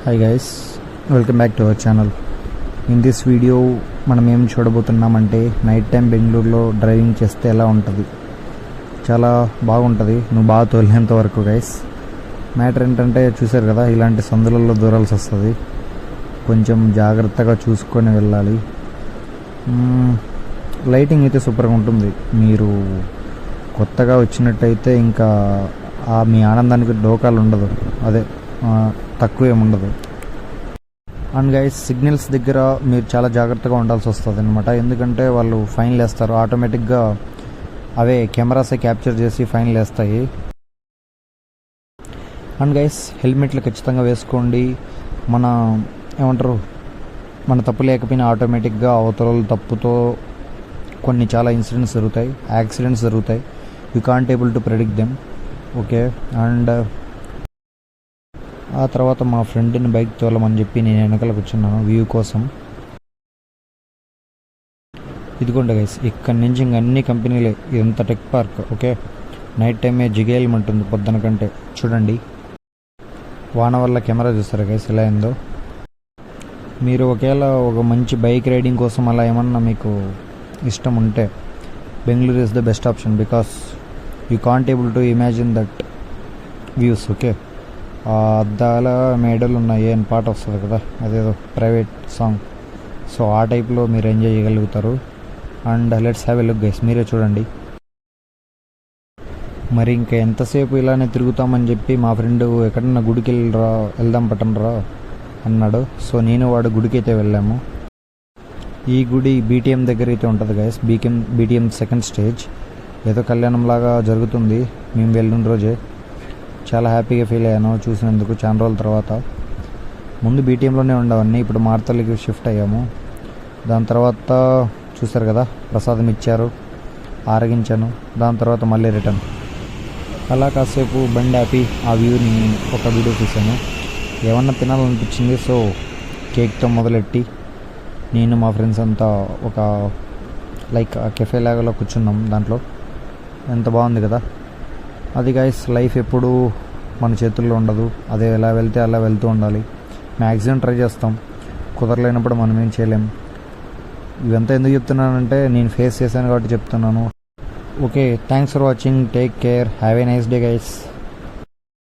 Hi guys, welcome back to our channel. In this video మనం ఏం చూడబోతున్నామంటే night time బెంగళూరులో driving చేస్తే ఎలా ఉంటుంది. చాలా బాగుంటుంది నువ్వు బాగా తోలేంత వరకు. గైస్ మ్యాటర్ ఏంటంటే చూసారు కదా, ఇలాంటి సందులలో దూరాల్సి వస్తుంది. కొంచెం జాగ్రత్తగా చూసుకొని వెళ్ళాలి. లైటింగ్ అయితే సూపర్గా ఉంటుంది. మీరు కొత్తగా వచ్చినట్టయితే ఇంకా మీ ఆనందానికి డోకాలు ఉండదు, అదే తక్కువ ఏముండదు. అండ్ గైస్ సిగ్నల్స్ దగ్గర మీరు చాలా జాగ్రత్తగా ఉండాల్సి వస్తుంది అనమాట. ఎందుకంటే వాళ్ళు ఫైన్లు వేస్తారు, ఆటోమేటిక్గా అవే కెమెరాసే క్యాప్చర్ చేసి ఫైన్లు వేస్తాయి. అండ్ గైస్ హెల్మెట్లు ఖచ్చితంగా వేసుకోండి. మన తప్పు లేకపోయినా ఆటోమేటిక్గా అవతల తప్పుతో కొన్ని చాలా ఇన్సిడెంట్స్ జరుగుతాయి, యాక్సిడెంట్స్ జరుగుతాయి. You can't able to predict them. Okay. And ఆ తర్వాత మా ఫ్రెండ్ని బైక్ తోలమని చెప్పి నేను వెనకాల కూర్చున్నాను వ్యూ కోసం. ఇదిగోండి గైస్, ఇక్కడి నుంచి ఇంక అన్ని కంపెనీలే, ఇదంతా టెక్ పార్క్. ఓకే. నైట్ టైమే జిగేయమంటుంది పొద్దున కంటే. చూడండి వాన వల్ల కెమెరా చూస్తారా గైస్ ఎలా అయిందో. మీరు ఒకవేళ ఒక మంచి బైక్ రైడింగ్ కోసం అలా ఏమన్నా మీకు ఇష్టం ఉంటే Bengaluru is the best option. Because you can't able to imagine that views. Okay. అద్దాల మేడలు ఉన్నాయి అని పాట వస్తుంది కదా, అదేదో ప్రైవేట్ సాంగ్. సో ఆ టైప్లో మీరు ఎంజాయ్ చేయగలుగుతారు. And let's have a look guys, మీరే చూడండి. మరి ఇంకా ఎంతసేపు ఇలానే తిరుగుతామని చెప్పి మా ఫ్రెండ్ ఎక్కడన్నా గుడికి వెళ్దాం పట్టనరా అన్నాడు. సో నేను వాడు గుడికి అయితే వెళ్ళాము. ఈ గుడి బీటీఎం దగ్గర అయితే ఉంటుంది గైస్. BTM second stage. ఏదో కళ్యాణంలాగా జరుగుతుంది. మేము వెళ్ళిన రోజే చాలా హ్యాపీగా ఫీల్ అయ్యాను చూసినందుకు చాలా రోజుల తర్వాత. ముందు బీటీఎంలోనే ఉండవన్నీ, ఇప్పుడు మార్తల్లికి షిఫ్ట్ అయ్యాము. దాని తర్వాత చూసారు కదా ప్రసాదం ఇచ్చారు, ఆరగించాను. దాని తర్వాత మళ్ళీ రిటర్న్. అలా కాసేపు బండి ఆపి ఆ వ్యూని ఒక వీడియో తీశాను. ఏమన్నా తినాలనిపించింది. సో కేక్తో మొదలెట్టి నేను మా ఫ్రెండ్స్ అంతా ఒక లైక్ కెఫే లాగాలో కూర్చున్నాం. దాంట్లో ఎంత బాగుంది కదా. అది గైస్, లైఫ్ ఎప్పుడు మన చేతుల్లో ఉండదు. అదే ఎలా వెళ్తే అలా వెళ్తూ ఉండాలి. మ్యాక్సిమం ట్రై చేస్తాం, కుదరలేనప్పుడు మనం ఏం చేయలేం. ఇవంతా ఎందుకు చెప్తున్నానంటే నేను ఫేస్ చేశాను కాబట్టి చెప్తున్నాను. Okay, thanks for watching. Take care. Have a nice day guys.